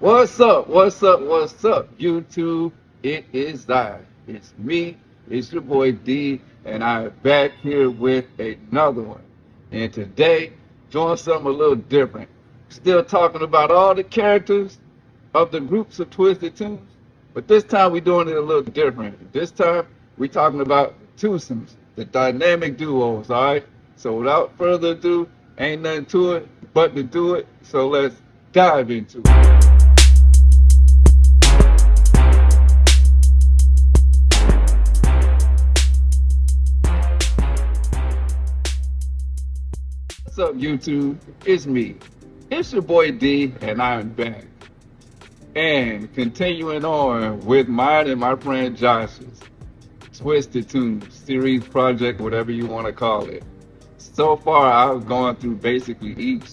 What's up? What's up? What's up, YouTube? It is I. It's me. It's your boy D, and I'm back here with another one. And today, doing something a little different. Still talking about all the characters of the groups of Twisted Toons, but this time we're doing it a little different. This time we're talking about the twosomes, the dynamic duos. All right. So without further ado, ain't nothing to it but to do it. So let's dive into it. What's up, YouTube? It's me. It's your boy D, and I'm back. And continuing on with mine and my friend Josh's Twisted Toons series project, whatever you want to call it. So far, I've gone through basically each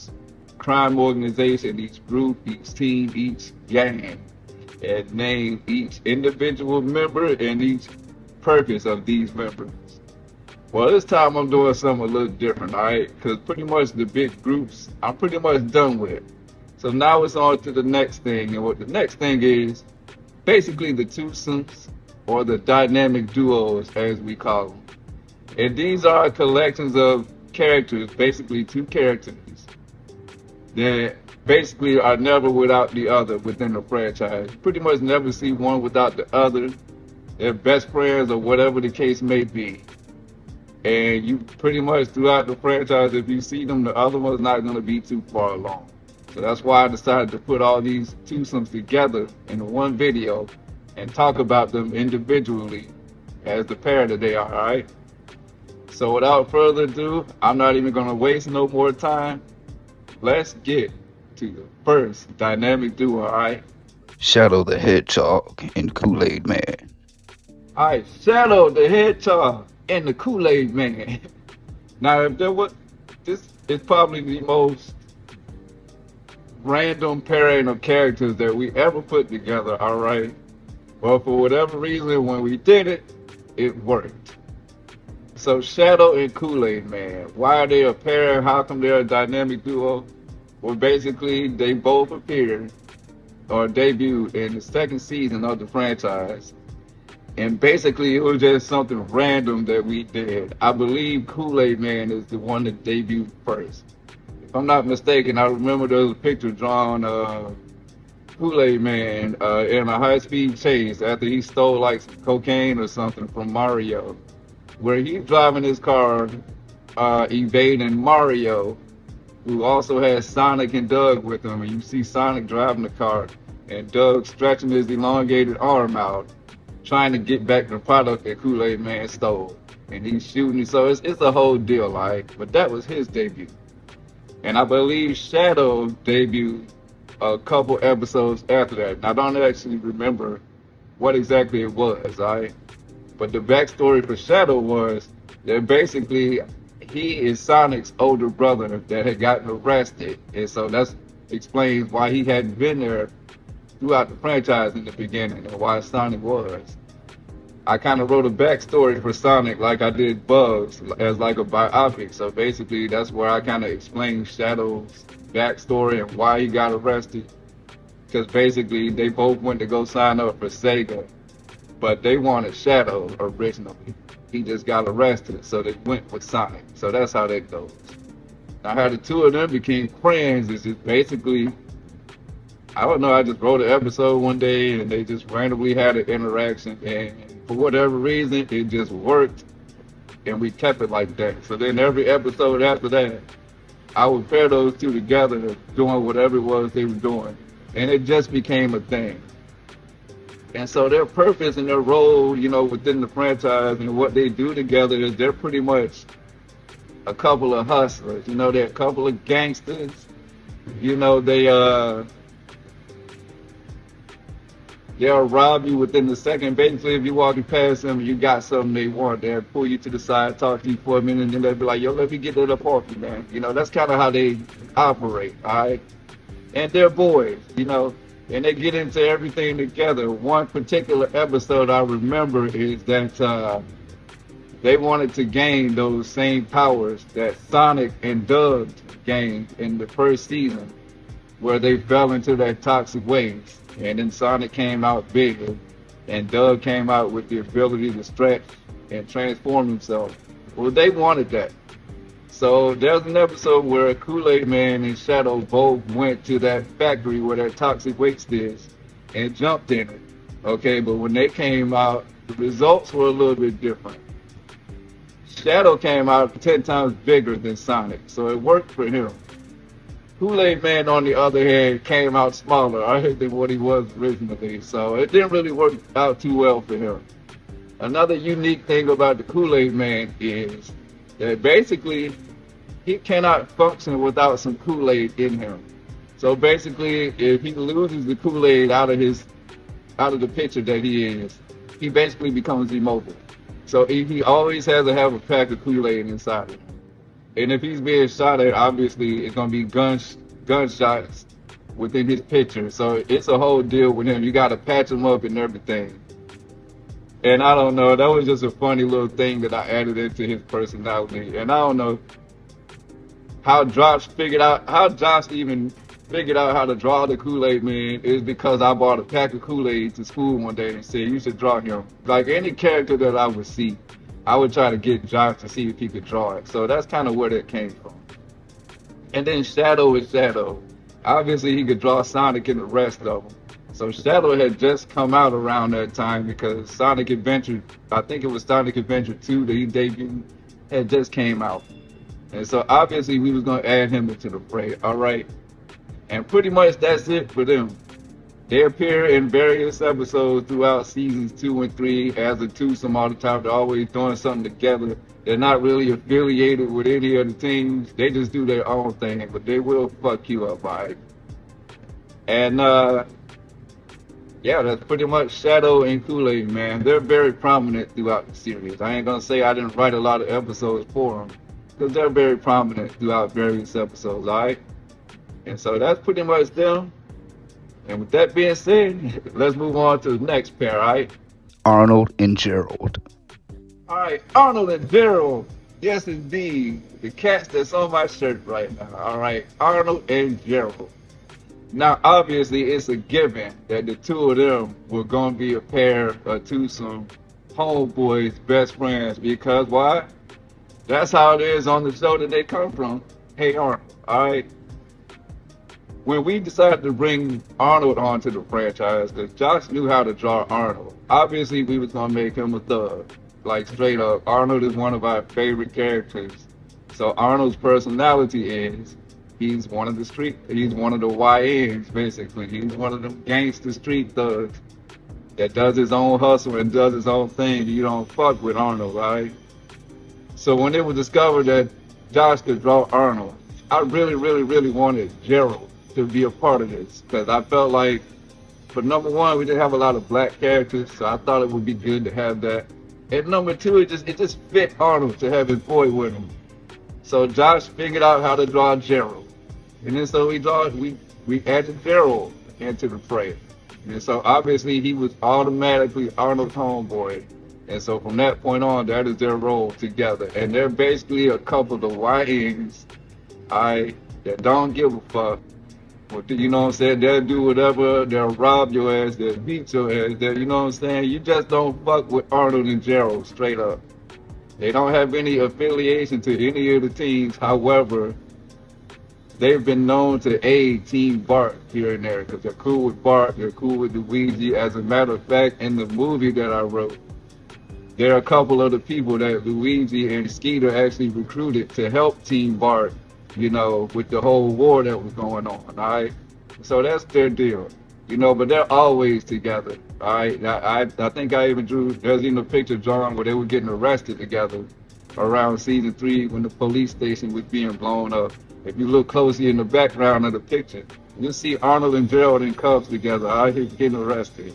crime organization, each group, each team, each gang, and named each individual member and each purpose of these members. Well, this time I'm doing something a little different, all right? Because pretty much the big groups, I'm pretty much done with. So now it's on to the next thing. And what the next thing is, basically the twosomes, or the dynamic duos, as we call them. And these are collections of characters, basically two characters, that basically are never without the other within the franchise. You pretty much never see one without the other. They're best friends or whatever the case may be. And you pretty much throughout the franchise, if you see them, the other one's not going to be too far along. So that's why I decided to put all these twosomes together in one video and talk about them individually as the pair that they are, all right? So without further ado, I'm not even going to waste no more time. Let's get to the first dynamic duo, all right? Shadow the Hedgehog and Kool-Aid Man. All right, Shadow the Hedgehog and the Kool-Aid Man. Now, if there was, this is probably the most random pairing of characters that we ever put together, all right? Well, for whatever reason, when we did it, it worked. So Shadow and Kool-Aid Man, why are they a pair? How come they're a dynamic duo? Well, basically, they both appeared or debuted in the second season of the franchise. And basically, it was just something random that we did. I believe Kool-Aid Man is the one that debuted first. If I'm not mistaken, I remember there was a picture drawn of Kool-Aid Man in a high-speed chase after he stole like some cocaine or something from Mario, where he's driving his car, evading Mario, who also has Sonic and Doug with him. And you see Sonic driving the car and Doug stretching his elongated arm out, trying to get back the product that Kool-Aid Man stole. And he's shooting, so it's a whole deal, like. But that was his debut. And I believe Shadow debuted a couple episodes after that. And I don't actually remember what exactly it was, alright? But the backstory for Shadow was that basically he is Sonic's older brother that had gotten arrested. And so that explains why he hadn't been there throughout the franchise in the beginning and why Sonic was. I kind of wrote a backstory for Sonic like I did Bugs as like a biopic. So basically that's where I kind of explained Shadow's backstory and why he got arrested. Because basically they both went to go sign up for Sega, but they wanted Shadow originally. He just got arrested, so they went with Sonic. So that's how that goes. Now how the two of them became friends is just basically, I don't know, I just wrote an episode one day and they just randomly had an interaction, and for whatever reason, it just worked and we kept it like that. So then every episode after that, I would pair those two together doing whatever it was they were doing. And it just became a thing. And so their purpose and their role, you know, within the franchise and what they do together is they're pretty much a couple of hustlers. You know, they're a couple of gangsters. You know, they'll rob you within the second. Basically, if you're walking past them and you got something they want, they'll pull you to the side, talk to you for a minute, and then they'll be like, yo, let me get that up off you, man. You know, that's kind of how they operate, all right? And they're boys, you know, and they get into everything together. One particular episode I remember is that they wanted to gain those same powers that Sonic and Doug gained in the first season. where they fell into that toxic waste. And then Sonic came out bigger, and Doug came out with the ability to stretch and transform himself. Well, they wanted that. So there's an episode where Kool-Aid Man and Shadow both went to that factory where that toxic waste is and jumped in it. Okay, but when they came out, the results were a little bit different. Shadow came out 10 times bigger than Sonic, so it worked for him. Kool-Aid Man, on the other hand, came out smaller, than what he was originally, so it didn't really work out too well for him. Another unique thing about the Kool-Aid Man is that basically he cannot function without some Kool-Aid in him. So basically, if he loses the Kool-Aid out of the picture that he is, he basically becomes immobile. So he always has to have a pack of Kool-Aid inside him. And if he's being shot at, obviously it's gonna be gunshots within his picture. So it's a whole deal with him. You gotta patch him up and everything. And I don't know, that was just a funny little thing that I added into his personality. And I don't know how Josh even figured out how to draw the Kool-Aid Man is because I bought a pack of Kool-Aid to school one day and said, you should draw him. Like any character that I would see, I would try to get Josh to see if he could draw it. So that's kind of where that came from. And then Shadow is Shadow. Obviously, he could draw Sonic and the rest of them. So Shadow had just come out around that time because Sonic Adventure, I think it was Sonic Adventure 2 that he debuted, had just came out. And so obviously we was going to add him into the fray, all right? And pretty much that's it for them. They appear in various episodes throughout seasons 2 and 3 as a twosome all the time. They're always doing something together. They're not really affiliated with any of the teams. They just do their own thing, but they will fuck you up, all right? And yeah, that's pretty much Shadow and Kool-Aid Man. They're very prominent throughout the series. I ain't gonna say I didn't write a lot of episodes for them, because they're very prominent throughout various episodes, all right? And so that's pretty much them. And with that being said, let's move on to the next pair, all right? Arnold and Gerald. All right, Arnold and Gerald. Yes, indeed. The cats that's on my shirt right now, all right? Arnold and Gerald. Now, obviously, it's a given that the two of them were going to be a pair of twosome homeboys, best friends, because why? That's how it is on the show that they come from. Hey, Arnold, all right? When we decided to bring Arnold onto the franchise, because Josh knew how to draw Arnold, obviously we was going to make him a thug. Like, straight up, Arnold is one of our favorite characters. So Arnold's personality is, he's one of the YNs, basically. He's one of them gangster street thugs that does his own hustle and does his own thing. You don't fuck with Arnold, right? So when it was discovered that Josh could draw Arnold, I really, really, really wanted Gerald to be a part of this, because I felt like, for number one, we didn't have a lot of black characters, so I thought it would be good to have that. And number two, it just fit Arnold to have his boy with him. So Josh figured out how to draw Gerald, and then so we added Gerald into the fray. And so obviously he was automatically Arnold's homeboy. And so from that point on, that is their role together. And they're basically a couple of YNs, that don't give a fuck. You know what I'm saying? They'll do whatever, they'll rob your ass, they'll beat your ass, you know what I'm saying? You just don't fuck with Arnold and Gerald, straight up. They don't have any affiliation to any of the teams. However, they've been known to aid Team Bart here and there, because they're cool with Bart, they're cool with Luigi. As a matter of fact, in the movie that I wrote, there are a couple of the people that Luigi and Skeeter actually recruited to help Team Bart, you know, with the whole war that was going on, all right? So that's their deal, you know, but they're always together, all right? I think I even there's even a picture drawn where they were getting arrested together around season 3 when the police station was being blown up. If you look closely in the background of the picture, you'll see Arnold and Gerald in cuffs together, all right, getting arrested.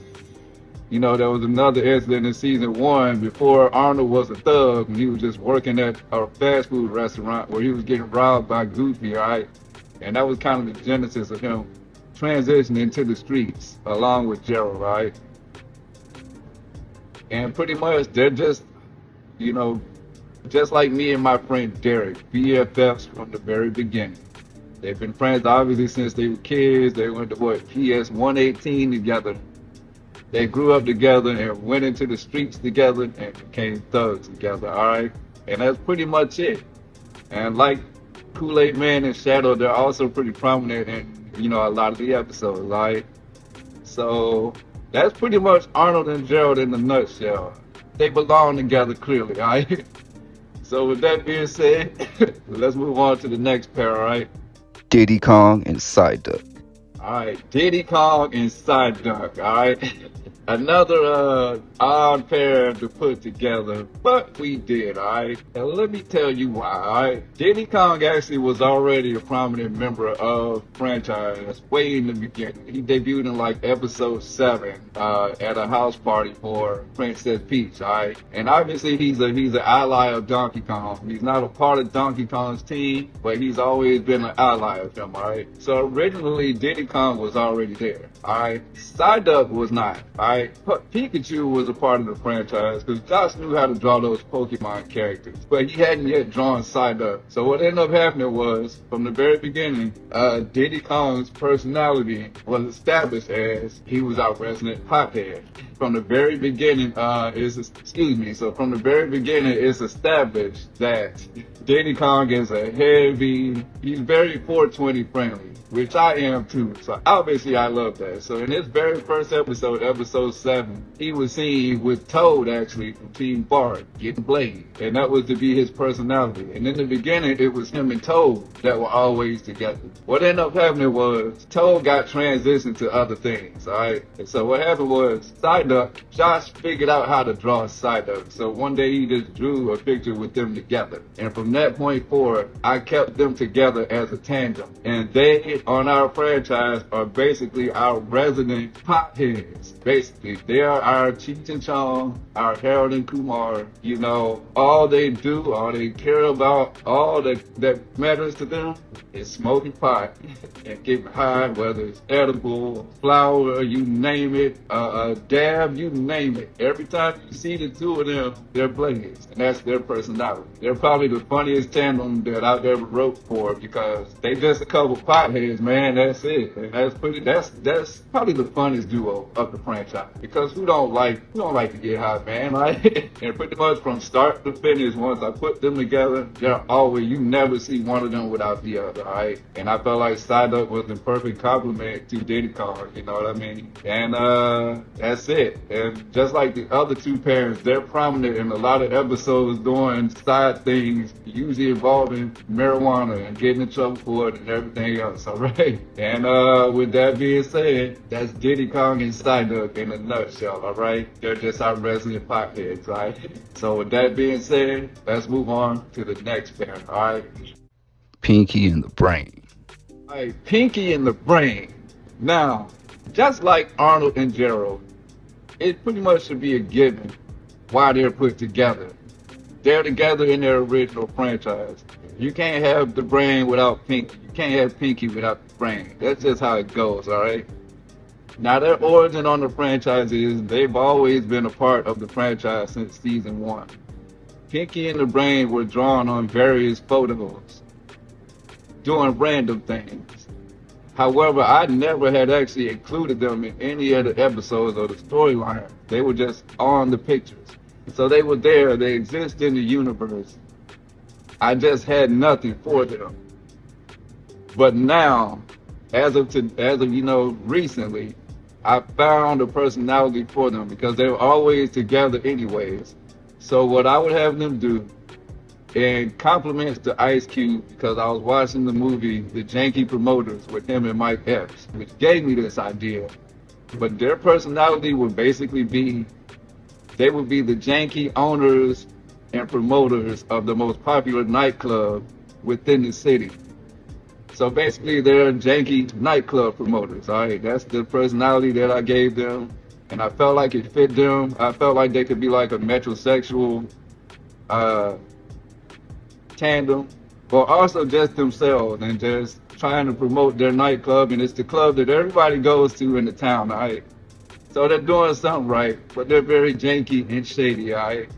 You know, there was another incident in season 1 before Arnold was a thug, when he was just working at a fast food restaurant where he was getting robbed by Goofy, all right? And that was kind of the genesis of him transitioning to the streets along with Gerald, right? And pretty much they're just, you know, just like me and my friend Derek, BFFs from the very beginning. They've been friends obviously since they were kids. They went to what, PS 118 together. They grew up together and went into the streets together and became thugs together, alright? And that's pretty much it. And like Kool-Aid Man and Shadow, they're also pretty prominent in, a lot of the episodes, alright? So that's pretty much Arnold and Gerald in a nutshell. They belong together clearly, alright? So with that being said, let's move on to the next pair, alright? Diddy Kong and Psyduck. Alright, Diddy Kong and Psyduck, alright? Another odd pair to put together, but we did, alright? And let me tell you why, alright? Diddy Kong actually was already a prominent member of the franchise way in the beginning. He debuted in like episode 7 at a house party for Princess Peach, alright? And obviously he's an ally of Donkey Kong. He's not a part of Donkey Kong's team, but he's always been an ally of him, alright? So originally Diddy Kong was already there, alright? Psyduck was not, alright? Pikachu was a part of the franchise because Josh knew how to draw those Pokemon characters, but he hadn't yet drawn Psyduck. So what ended up happening was, from the very beginning, Diddy Kong's personality was established as he was our resident pothead. From the very beginning, from the very beginning, it's established that Diddy Kong is he's very 420 friendly, which I am too. So obviously I love that. So in his very first episode, episode 7, he was seen with Toad actually from Team Bard getting Blade. And that was to be his personality. And in the beginning, it was him and Toad that were always together. What ended up happening was Toad got transitioned to other things, alright? And so what happened was Josh figured out how to draw Psyduck. So one day he just drew a picture with them together. And from that point forward, I kept them together as a tandem. And they, on our franchise, are basically our resident potheads. Basically, they are our Cheech and Chong, our Harold and Kumar. All they do, all they care about, all that matters to them is smoking pot and getting high, whether it's edible, flower, you name it, a dab, you name it. Every time you see the two of them, they're blades, and that's their personality. They're probably the funniest tandem that I've ever wrote for because they just a couple potheads, man. That's it. And that's probably the funniest duo of the franchise because who don't like to get high, man? Like, and pretty much from start to finish, once I put them together, you never see one of them without the other, alright? And I felt like Psyduck was the perfect complement to Diddy Kong, you know what I mean? And that's it. And just like the other two pairs, they're prominent in a lot of episodes doing side things, usually involving marijuana and getting in trouble for it and everything else, alright? And with that being said, that's Diddy Kong and Psyduck in a nutshell, alright? They're just our resident potheads, right? So with that being said, let's move on to the next pair, alright? Pinky and the Brain. Alright, Pinky and the Brain. Now, just like Arnold and Gerald, it pretty much should be a given why they're put together. They're together in their original franchise. You can't have the Brain without Pinky. You can't have Pinky without the Brain. That's just how it goes, alright? Now, their origin on the franchise is they've always been a part of the franchise since season 1. Pinky and the Brain were drawn on various photos, doing random things. However, I never had actually included them in any of the episodes of the storyline. They were just on the pictures. So they were there, they exist in the universe. I just had nothing for them. But now, as of recently, I found a personality for them because they were always together anyways. So what I would have them do, in compliments to Ice Cube, because I was watching the movie The Janky Promoters with him and Mike Epps, which gave me this idea. But their personality would basically be, they would be the janky owners and promoters of the most popular nightclub within the city. So basically they're janky nightclub promoters, alright? That's the personality that I gave them. And I felt like it fit them. I felt like they could be like a metrosexual tandem, but also just themselves and just trying to promote their nightclub, and it's the club that everybody goes to in the town, alright? So they're doing something right, but they're very janky and shady, alright?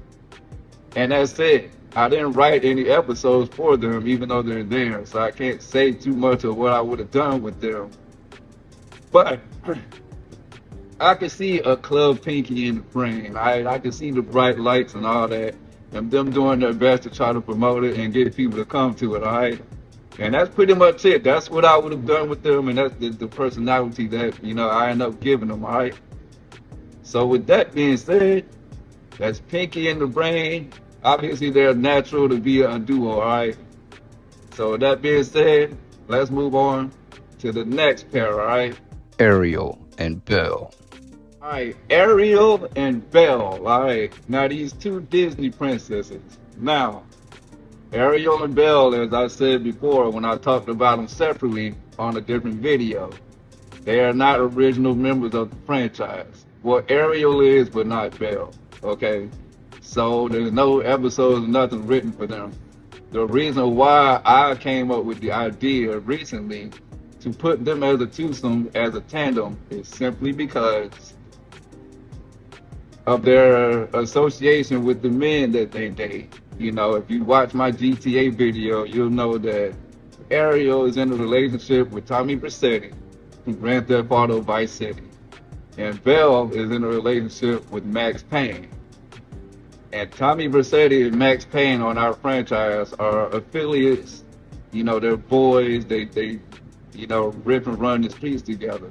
And that's it. I didn't write any episodes for them, even though they're there, so I can't say too much of what I would have done with them. But I can see a Club Pinky in the frame. I can see the bright lights and all that, and them doing their best to try to promote it and get people to come to it, all right? And that's pretty much it. That's what I would have done with them, and that's the personality that, I end up giving them, all right? So with that being said, that's Pinky and the Brain. Obviously, they're natural to be a duo, all right? So with that being said, let's move on to the next pair, all right? Ariel and Belle. All right, Ariel and Belle, all right? Now, these two Disney princesses. Now, Ariel and Belle, as I said before when I talked about them separately on a different video, they are not original members of the franchise. Well, Ariel is, but not Belle, okay? So there's no episodes, nothing written for them. The reason why I came up with the idea recently to put them as a twosome, as a tandem, is simply because of their association with the men that they date. If you watch my GTA video, you'll know that Ariel is in a relationship with Tommy Vercetti from Grand Theft Auto Vice City. And Belle is in a relationship with Max Payne. And Tommy Vercetti and Max Payne on our franchise are affiliates. They're boys. They rip and run the streets together.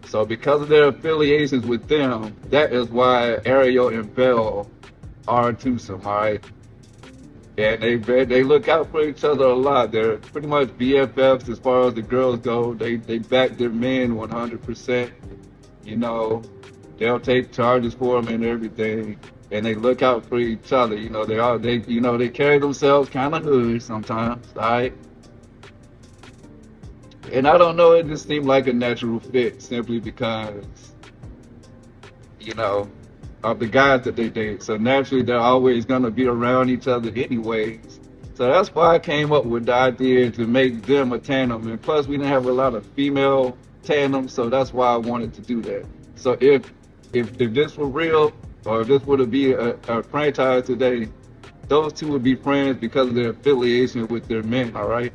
So because of their affiliations with them, that is why Ariel and Belle are a twosome, all right? And they look out for each other a lot. They're pretty much BFFs as far as the girls go. They back their men 100%. They'll take charges for them and everything. And they look out for each other. They carry themselves kind of hood sometimes, all right? And I don't know, it just seemed like a natural fit simply because, of the guys that they date. So naturally, they're always going to be around each other anyways. So that's why I came up with the idea to make them a tandem. And plus, we didn't have a lot of female tandems, so that's why I wanted to do that. So if this were real, or if this would be a franchise today, those two would be friends because of their affiliation with their men, all right?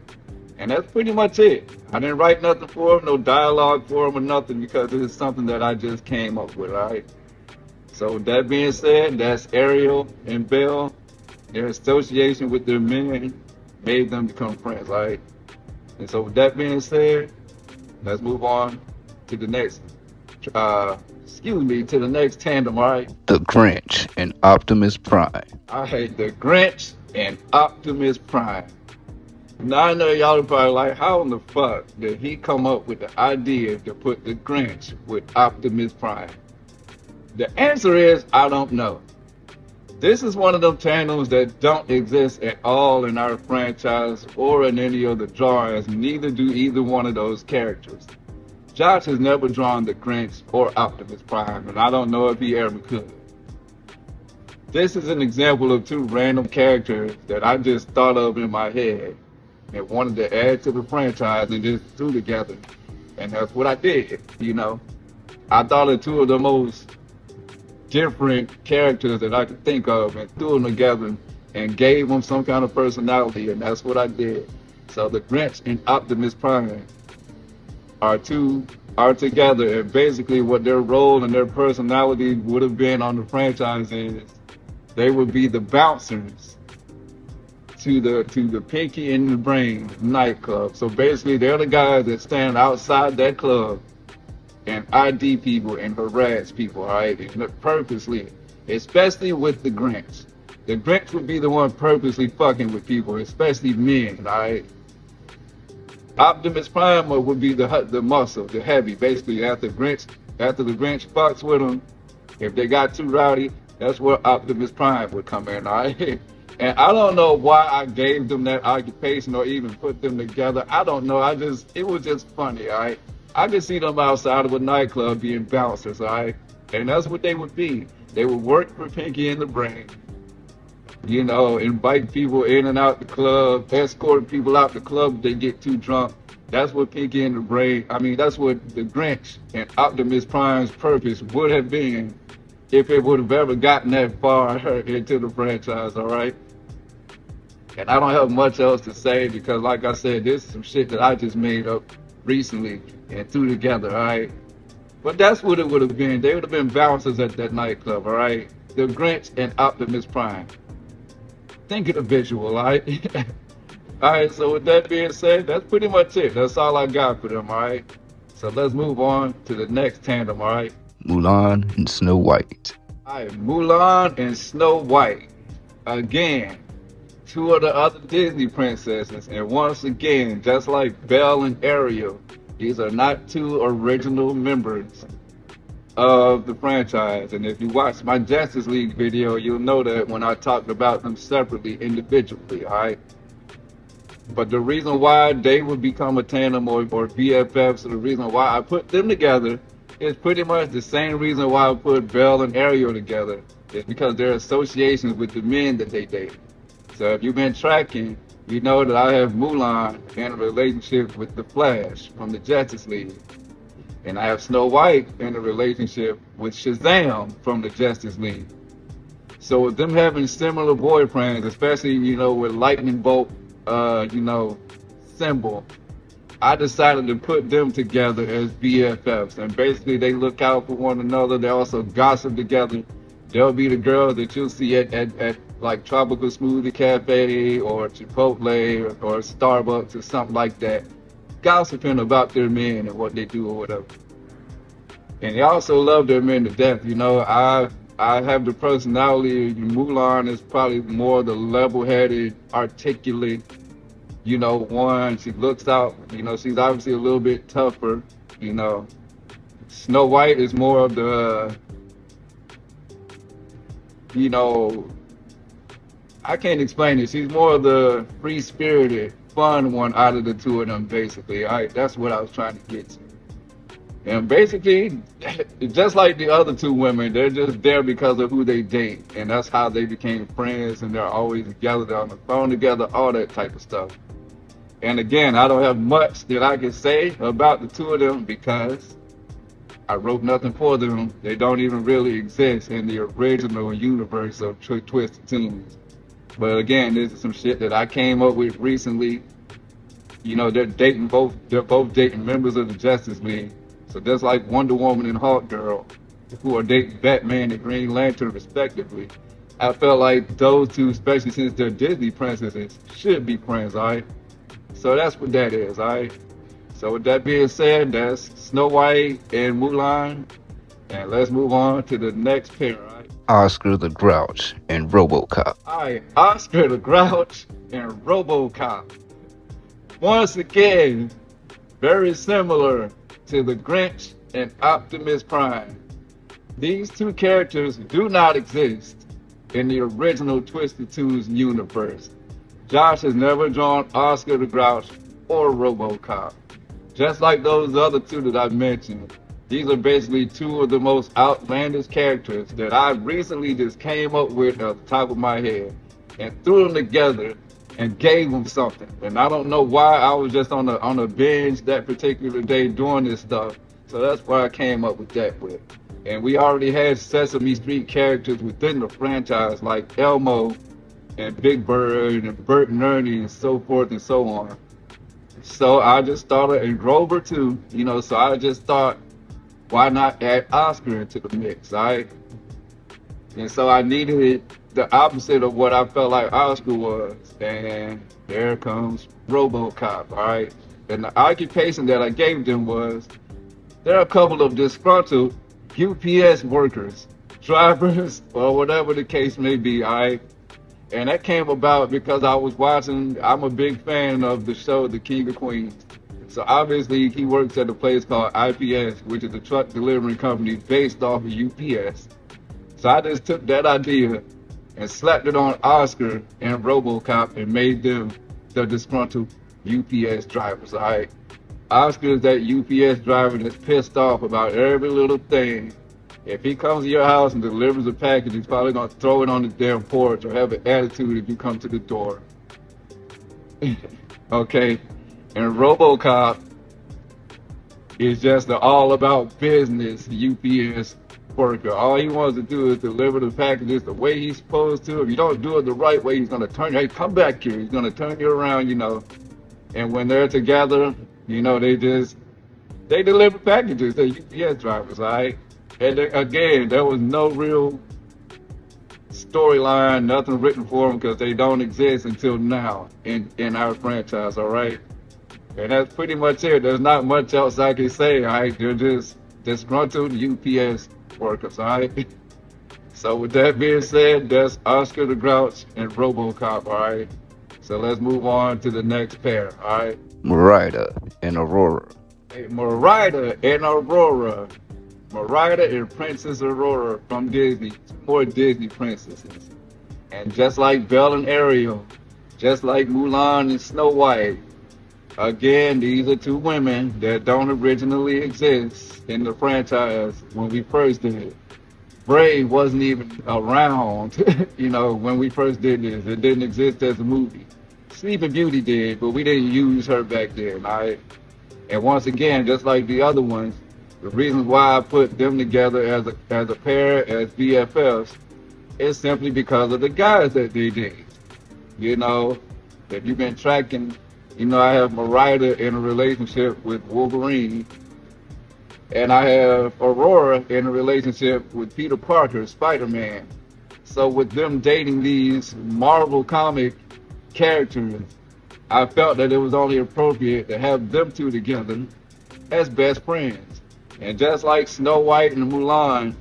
And that's pretty much it. I didn't write nothing for them, no dialogue for them or nothing, because it is something that I just came up with, all right? So with that being said, that's Ariel and Belle. Their association with their men made them become friends, all right? And so with that being said, let's move on to the next, to the next tandem, all right? The Grinch and Optimus Prime. All right, the Grinch and Optimus Prime. Now I know y'all are probably like, how in the fuck did he come up with the idea to put the Grinch with Optimus Prime? The answer is, I don't know. This is one of them tandems that don't exist at all in our franchise or in any of the drawings, neither do either one of those characters. Josh has never drawn the Grinch or Optimus Prime, and I don't know if he ever could. This is an example of two random characters that I just thought of in my head and wanted to add to the franchise and just threw together. And that's what I did, I thought of two of the most different characters that I could think of and threw them together and gave them some kind of personality, and that's what I did. So the Grinch and Optimus Prime are together, and basically what their role and their personality would have been on the franchise is they would be the bouncers to the Pinky and the Brain nightclub. So basically, they're the guys that stand outside that club and ID people and harass people, all right? And purposely, especially with the Grinch. The Grinch would be the one purposely fucking with people, especially men, all right? Optimus Prime would be the muscle, the heavy. Basically, after the Grinch fucks with them, if they got too rowdy, that's where Optimus Prime would come in, all right? And I don't know why I gave them that occupation or even put them together. I don't know. It was just funny, all right? I could see them outside of a nightclub being bouncers, all right? And that's what they would be. They would work for Pinky and the Brain. Invite people in and out the club, escort people out the club if they get too drunk. That's what Pinky and the Brain, that's what the Grinch and Optimus Prime's purpose would have been if it would have ever gotten that far into the franchise, all right? And I don't have much else to say because, like I said, this is some shit that I just made up recently and threw together, all right? But that's what it would have been. They would have been bouncers at that nightclub, all right? The Grinch and Optimus Prime. Think of the visual, all right? All right, so with that being said, that's pretty much it. That's all I got for them, all right? So let's move on to the next tandem, all right? Mulan and Snow White. All right, Mulan and Snow White. Again, two of the other Disney princesses. And once again, just like Belle and Ariel, these are not two original members of the franchise. And if you watch my Justice League video, you'll know that when I talked about them separately, individually, all right? But the reason why they would become a tandem or BFFs, or the reason why I put them together is pretty much the same reason why I put Belle and Ariel together. It's because their associations with the men that they date. So if you've been tracking, you know that I have Mulan in a relationship with the Flash from the Justice League. And I have Snow White in a relationship with Shazam from the Justice League. So with them having similar boyfriends, especially, you know, with Lightning Bolt, you know, symbol, I decided to put them together as BFFs. And basically they look out for one another. They also gossip together. They'll be the girls that you'll see at like Tropical Smoothie Cafe or Chipotle or Starbucks or something like that, gossiping about their men and what they do or whatever. And they also love their men to death. You know, I have the personality. Mulan is probably more the level-headed, articulate, you know, one. She looks out, you know, she's obviously a little bit tougher, you know. Snow White is more of the, you know, I can't explain it. She's more of the free-spirited, fun one out of the two of them, basically. That's what I was trying to get to. And basically, just like the other two women, they're just there because of who they date. And that's how they became friends, and they're always together, they're on the phone together, all that type of stuff. And again, I don't have much that I can say about the two of them because I wrote nothing for them. They don't even really exist in the original universe of Twisted Toons. But again, this is some shit that I came up with recently. You know, they're both dating members of the Justice League. So just like Wonder Woman and Hawk Girl, who are dating Batman and Green Lantern respectively, I felt like those two, especially since they're Disney princesses, should be friends, alright? So that's what that is, alright? So with that being said, that's Snow White and Mulan. And let's move on to the next pair, alright? Oscar the Grouch and Robocop. Alright, Oscar the Grouch and Robocop. Once again, very similar to the Grinch and Optimus Prime. These two characters do not exist in the original Twisted Toons universe. Josh has never drawn Oscar the Grouch or Robocop. Just like those other two that I mentioned, these are basically two of the most outlandish characters that I recently just came up with at the top of my head and threw them together and gave them something. And I don't know why, I was just on a binge that particular day doing this stuff. So that's why I came up with that with. And we already had Sesame Street characters within the franchise like Elmo and Big Bird and Bert and Ernie and so forth and so on. So I just started, and Grover too, you know, so I just thought, why not add Oscar into the mix, alright? And so I needed the opposite of what I felt like Oscar was. And there comes Robocop, alright? And the occupation that I gave them was, there are a couple of disgruntled UPS workers, drivers, or whatever the case may be, alright? And that came about because I was watching, I'm a big fan of the show, The King of Queens. So obviously he works at a place called IPS, which is a truck delivery company based off of UPS. So I just took that idea and slapped it on Oscar and Robocop and made them the disgruntled UPS drivers, alright? Oscar is that UPS driver that's pissed off about every little thing. If he comes to your house and delivers a package, he's probably gonna throw it on the damn porch or have an attitude if you come to the door. Okay? And Robocop is just an all about business UPS worker. All he wants to do is deliver the packages the way he's supposed to. If you don't do it the right way, he's gonna turn you, hey, come back here. He's gonna turn you around, And when they're together, they deliver packages. They're UPS drivers, all right? And again, there was no real storyline, nothing written for them because they don't exist until now in our franchise, all right? And that's pretty much it. There's not much else I can say, all right? They're just disgruntled UPS workers, all right? So with that being said, that's Oscar the Grouch and Robocop, all right? So let's move on to the next pair, all right? Merida and Aurora. Hey, Merida and Aurora. Merida and Princess Aurora from Disney. Two more Disney princesses. And just like Belle and Ariel, just like Mulan and Snow White, again, these are two women that don't originally exist in the franchise when we first did it. Brave wasn't even around, when we first did this. It didn't exist as a movie. Sleeping Beauty did, but we didn't use her back then, all right? And once again, just like the other ones, the reason why I put them together as a pair, as BFFs, is simply because of the guys that they did. If you've been tracking, I have Merida in a relationship with Wolverine, and I have Aurora in a relationship with Peter Parker, Spider-Man. So with them dating these Marvel comic characters, I felt that it was only appropriate to have them two together as best friends. And just like Snow White and Mulan,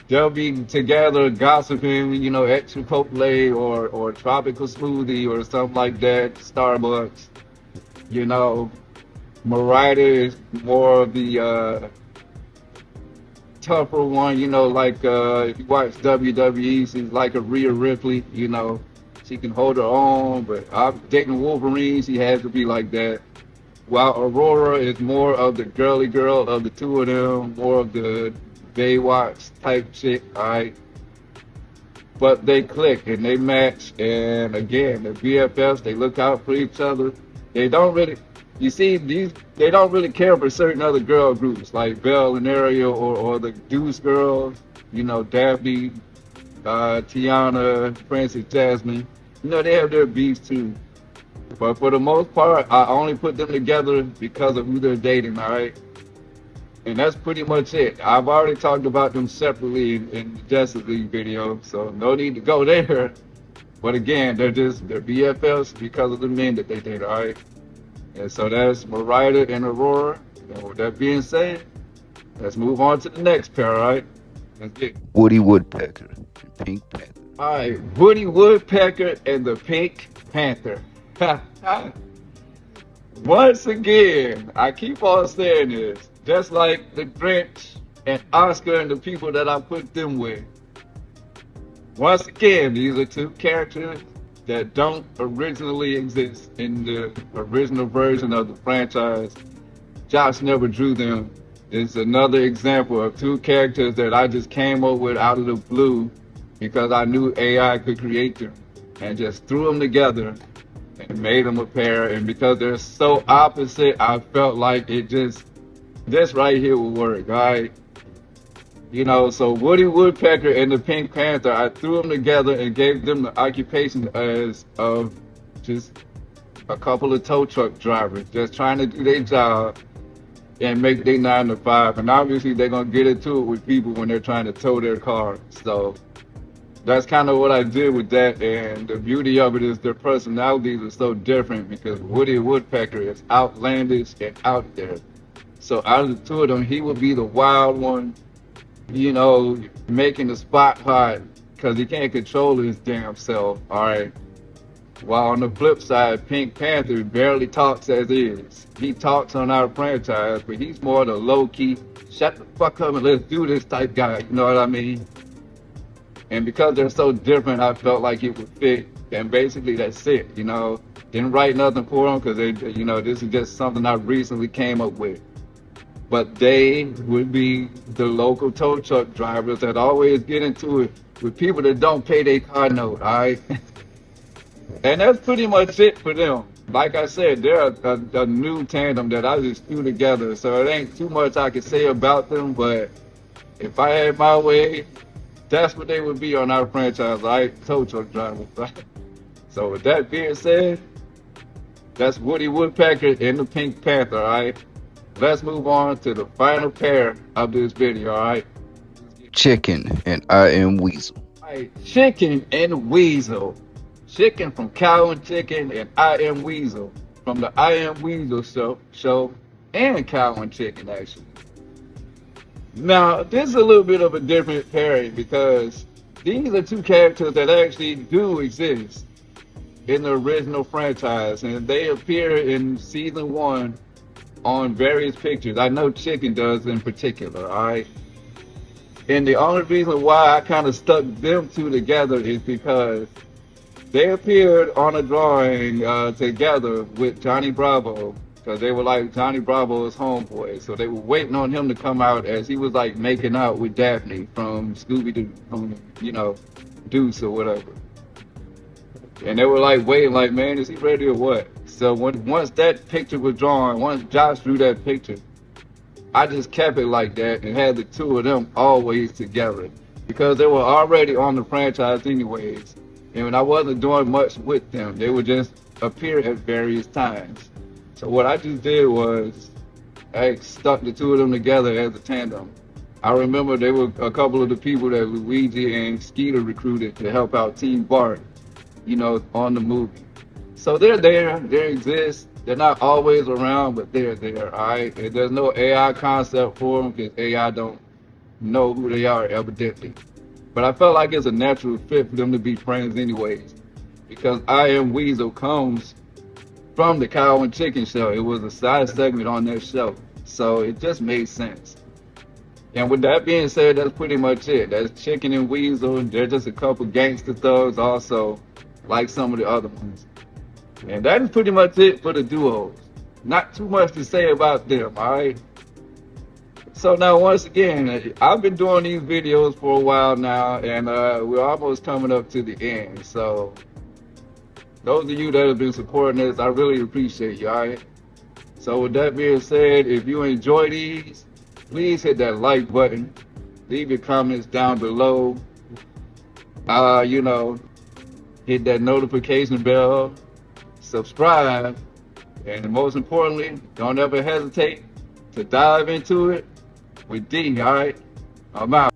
they'll be together gossiping, at Chipotle or tropical smoothie or something like that, Starbucks. Merida is more of the tougher one, if you watch WWE, she's like a Rhea Ripley, she can hold her own, but I'm dating Wolverine, she has to be like that. While Aurora is more of the girly girl of the two of them, more of the Baywatch type chick, alright? But they click and they match, and again, the BFFs, they look out for each other. They don't really, they don't really care for certain other girl groups, like Belle and Ariel, or the Deuce girls, Daphne, Tiana, Princess Jasmine. They have their beefs too. But for the most part, I only put them together because of who they're dating, all right? And that's pretty much it. I've already talked about them separately in the Justice League video, so no need to go there. But again, they're BFFs because of the men that they date, all right? And so that's Merida and Aurora. And with that being said, let's move on to the next pair, all right? Let's get Woody Woodpecker and Pink Panther. All right, Woody Woodpecker and the Pink Panther. Once again, I keep on saying this, just like the Grinch and Oscar and the people that I put them with. Once again, these are two characters that don't originally exist in the original version of the franchise. Josh never drew them. It's another example of two characters that I just came up with out of the blue because I knew AI could create them, and just threw them together and made them a pair. And because they're so opposite, I felt like this right here will work, all right? So Woody Woodpecker and the Pink Panther, I threw them together and gave them the occupation as of just a couple of tow truck drivers, just trying to do their job and make their 9 to 5. And obviously they're gonna get into it with people when they're trying to tow their car. So that's kind of what I did with that, and the beauty of it is their personalities are so different because Woody Woodpecker is outlandish and out there. So out of the two of them, he would be the wild one, making the spot hot because he can't control his damn self, all right? While on the flip side, Pink Panther barely talks as is. He talks on our franchise, but he's more the low-key, shut the fuck up and let's do this type guy, you know what I mean? And because they're so different, I felt like it would fit. And basically, that's it. Didn't write nothing for them because this is just something I recently came up with. But they would be the local tow truck drivers that always get into it with people that don't pay their car note. All right, and that's pretty much it for them. like I said, they're a new tandem that I just threw together, so it ain't too much I can say about them, but if I had my way, that's what they would be on our franchise. I told truck drivers. So with that being said, that's Woody Woodpecker and the Pink Panther, alright? Let's move on to the final pair of this video, alright? Chicken and I Am Weasel. Alright, Chicken and Weasel. Chicken from Cow and Chicken and I Am Weasel from the I Am Weasel show and Cow and Chicken, actually. Now, this is a little bit of a different pairing because these are two characters that actually do exist in the original franchise, and they appear in season 1 on various pictures. I know Chicken does in particular, alright? And the only reason why I kind of stuck them two together is because they appeared on a drawing together with Johnny Bravo, because they were like Johnny Bravo's homeboy. So they were waiting on him to come out as he was like making out with Daphne from Scooby-Doo, from, you know, Deuce or whatever. And they were like waiting like, man, is he ready or what? So once that picture was drawn, once Josh drew that picture, I just kept it like that and had the two of them always together because they were already on the franchise anyways. And when I wasn't doing much with them, they would just appear at various times. So what I just did was I stuck the two of them together as a tandem. I remember they were a couple of the people that Luigi and Skeeter recruited to help out Team Bart, you know, on the movie. So they're there, they exist. They're not always around, but they're there, all right? And there's no AI concept for them because AI don't know who they are, evidently. But I felt like it's a natural fit for them to be friends anyways, because I Am Weasel comes from the Cow and Chicken show. It was a side segment on that show, so it just made sense. And with that being said, that's pretty much it. That's Chicken and Weasel. They're just a couple gangster thugs also, like some of the other ones. And that is pretty much it for the duos. Not too much to say about them, alright? So now, once again, I've been doing these videos for a while now, and we're almost coming up to the end. So those of you that have been supporting this, I really appreciate you, alright? So with that being said, if you enjoy these, please hit that like button. Leave your comments down below. You know, hit that notification bell. Subscribe, and most importantly, don't ever hesitate to dive into it with Diddy, alright? I'm out.